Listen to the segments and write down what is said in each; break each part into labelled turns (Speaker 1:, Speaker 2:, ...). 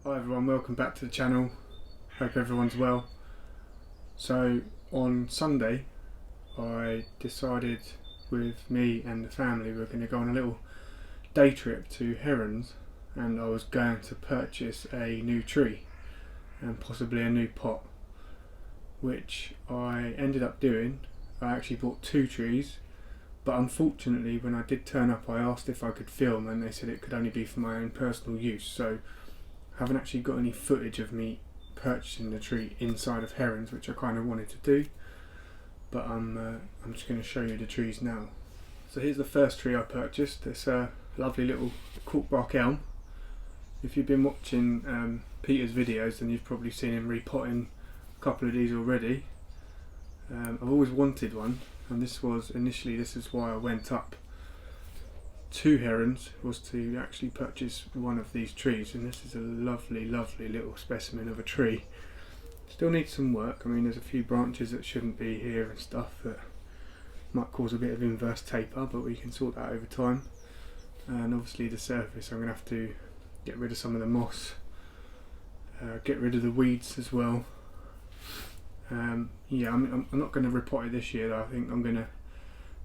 Speaker 1: Hi everyone, welcome back to the channel. Hope everyone's well. So on Sunday I decided with me and the family we're going to go on a little day trip to Herons, and I was going to purchase a new tree and possibly a new pot, which I ended up doing. I actually bought 2 trees, but unfortunately when I did turn up I asked if I could film and they said it could only be for my own personal use, so I haven't actually got any footage of me purchasing the tree inside of Herons, which I kind of wanted to do, but I'm just going to show you the trees now. So here's the first tree I purchased. It's a lovely little cork bark elm. If you've been watching Peter's videos then you've probably seen him repotting a couple of these already. I've always wanted one, and this is why I went up to Herons, was to actually purchase one of these trees, and this is a lovely little specimen of a tree. Still needs some work. I mean, there's a few branches that shouldn't be here and stuff that might cause a bit of inverse taper, but we can sort that over time. And obviously the surface, I'm going to have to get rid of some of the moss, get rid of the weeds as well. Yeah, I'm not going to repot it this year though. I think I'm going to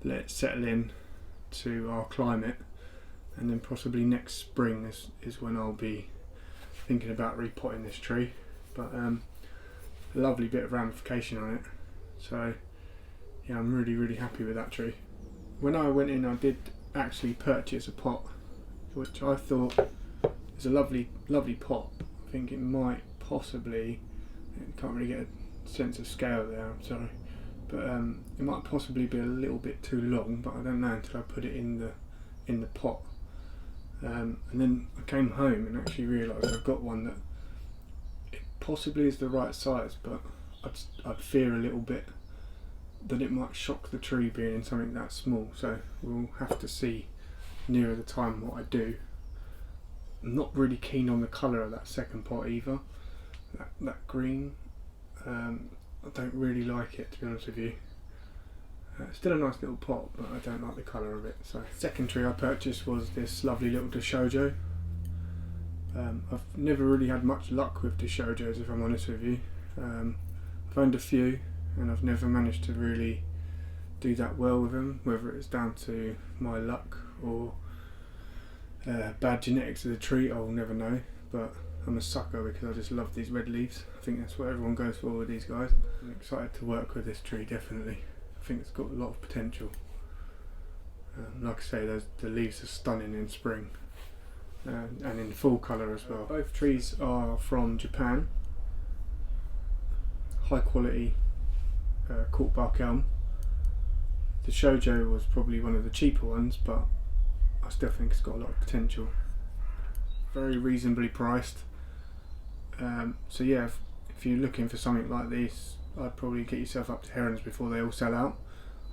Speaker 1: let it settle in to our climate, and then possibly next spring is when I'll be thinking about repotting this tree. But a lovely bit of ramification on it, so yeah, I'm really happy with that tree. When I went in I did actually purchase a pot which I thought is a lovely pot. I think it might possibly, can't really get a sense of scale there, I'm sorry, but it might possibly be a little bit too long, but I don't know until I put it in the pot. And then I came home and actually realised I've got one that it possibly is the right size, but I'd fear a little bit that it might shock the tree being in something that small, so we'll have to see nearer the time what I do. I'm not really keen on the colour of that second pot either, that green. I don't really like it, to be honest with you. It's still a nice little pot, but I don't like the colour of it. So, second tree I purchased was this lovely little deshojo. I've never really had much luck with deshojos, if I'm honest with you. I've owned a few and I've never managed to really do that well with them, whether it's down to my luck or bad genetics of the tree, I'll never know, but I'm a sucker because I just love these red leaves. I think that's what everyone goes for with these guys. I'm excited to work with this tree, definitely. I think it's got a lot of potential. Like I say, the leaves are stunning in spring, and in full colour as well. Both trees are from Japan. High quality cork bark elm. The Shoujo was probably one of the cheaper ones, but I still think it's got a lot of potential. Very reasonably priced. So yeah, if you're looking for something like this, I'd probably get yourself up to Herons before they all sell out.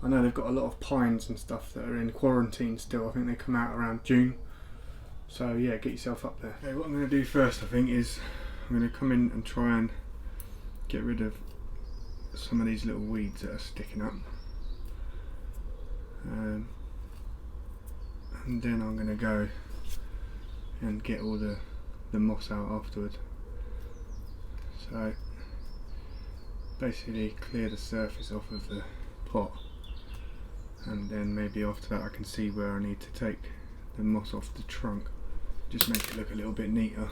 Speaker 1: I know they've got a lot of pines and stuff that are in quarantine still. I think they come out around June. So yeah, get yourself up there. Okay, what I'm going to do first, I think, is I'm going to come in and try and get rid of some of these little weeds that are sticking up. And then I'm going to go and get all the moss out afterwards. So basically clear the surface off of the pot, and then maybe after that I can see where I need to take the moss off the trunk, just make it look a little bit neater.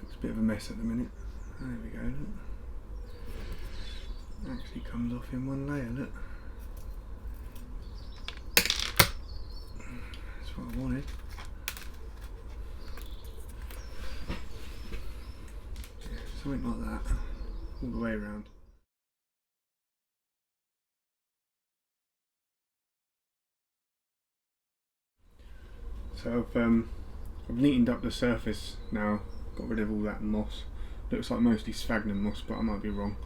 Speaker 1: Looks a bit of a mess at the minute. There we go, look. Actually comes off in one layer, look. That's what I wanted. Something like that, all the way around. So I've neatened up the surface now, got rid of all that moss. Looks like mostly sphagnum moss, but I might be wrong.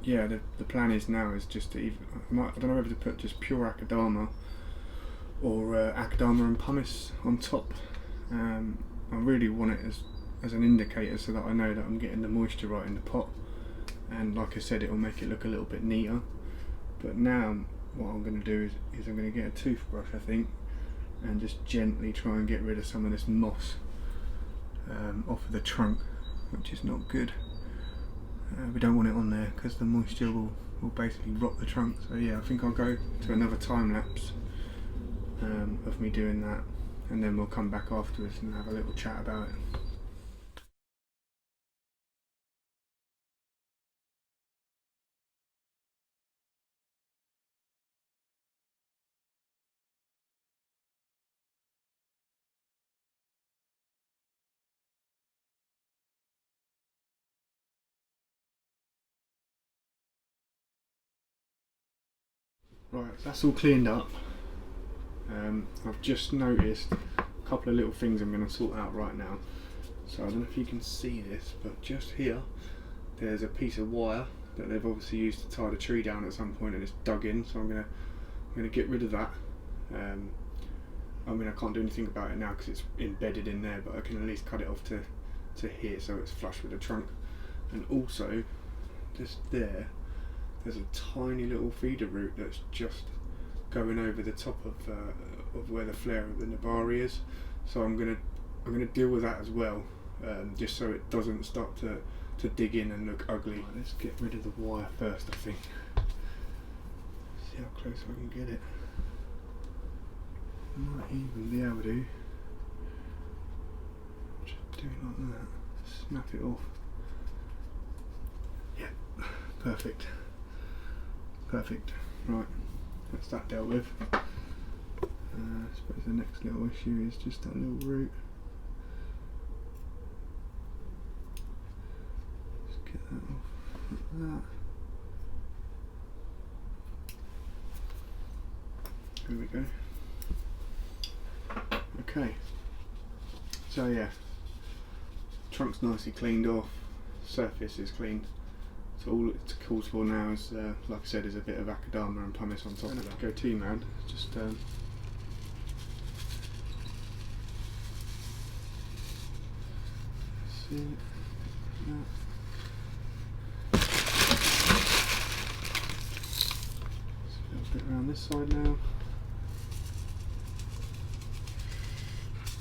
Speaker 1: Yeah, the plan is now is just to I don't know whether to put just pure akadama or akadama and pumice on top. I really want it as an indicator so that I know that I'm getting the moisture right in the pot, and like I said, it will make it look a little bit neater. But now what I'm going to do is I'm going to get a toothbrush, I think, and just gently try and get rid of some of this moss off of the trunk, which is not good. We don't want it on there because the moisture will basically rot the trunk. So yeah, I think I'll go to another time lapse of me doing that, and then we'll come back afterwards and have a little chat about it. Right, that's all cleaned up. I've just noticed a couple of little things I'm going to sort out right now. So I don't know if you can see this, but just here there's a piece of wire that they've obviously used to tie the tree down at some point, and it's dug in. So I'm gonna get rid of that. I mean, I can't do anything about it now because it's embedded in there, but I can at least cut it off to here so it's flush with the trunk. And also, just there's a tiny little feeder root that's just going over the top of where the flare of the nabari is. So I'm gonna deal with that as well, just so it doesn't start to dig in and look ugly. Right, let's get rid of the wire first, I think. See how close I can get it. Might even be able to just do it like that. Snap it off. Yeah, perfect. Perfect. Right, that's that dealt with. I suppose the next little issue is just that little root. Just get that off like that. There we go. Okay, so yeah, trunk's nicely cleaned off, surface is cleaned. So all it calls for now is, like I said, is a bit of akadama and pumice on top of that. Go T-man, just see it, just a little bit around this side now.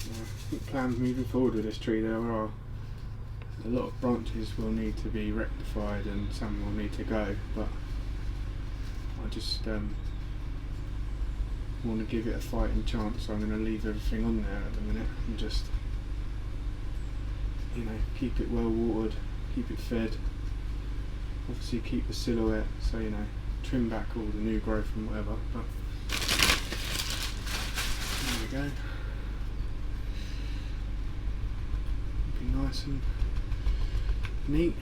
Speaker 1: I think plans moving forward with this tree, there are a lot of branches will need to be rectified and some will need to go, but I just want to give it a fighting chance, so I'm going to leave everything on there at the minute and just, you know, keep it well watered, keep it fed, obviously keep the silhouette, so, you know, trim back all the new growth and whatever, but there we go. Nice and neat.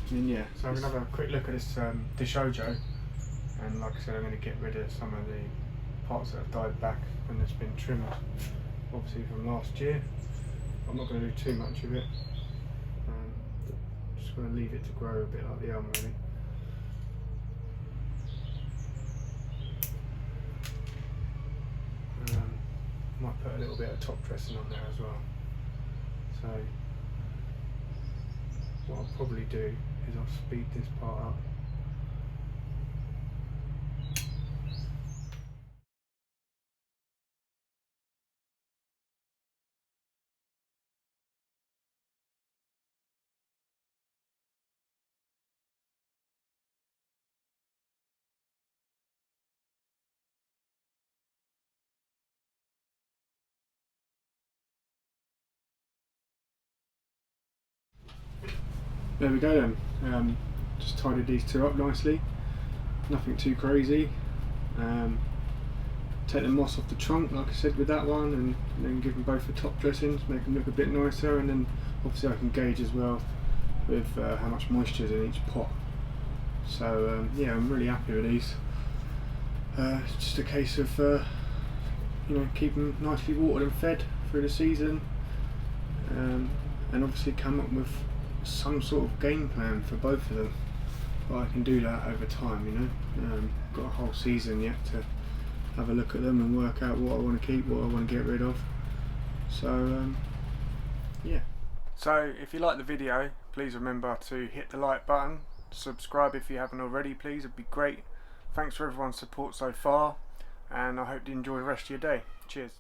Speaker 1: And yeah, so I'm going to have a quick look at this deshojo, and like I said, I'm going to get rid of some of the parts that have died back when it's been trimmed, obviously from last year. I'm not going to do too much of it, just going to leave it to grow a bit like the elm really. Might put a little bit of top dressing on there as well. So what I'll probably do is I'll speed this part up. There we go then, just tidied these two up nicely, nothing too crazy. Take the moss off the trunk like I said with that one, and then give them both the top dressings, make them look a bit nicer, and then obviously I can gauge as well with how much moisture is in each pot. So yeah, I'm really happy with these. It's just a case of you know, keep them nicely watered and fed through the season, and obviously come up with some sort of game plan for both of them. But I can do that over time, you know. Got a whole season yet to have a look at them and work out what I want to keep, what I want to get rid of. So yeah. So if you like the video, please remember to hit the like button, subscribe if you haven't already please, it'd be great. Thanks for everyone's support so far, and I hope you enjoy the rest of your day. Cheers.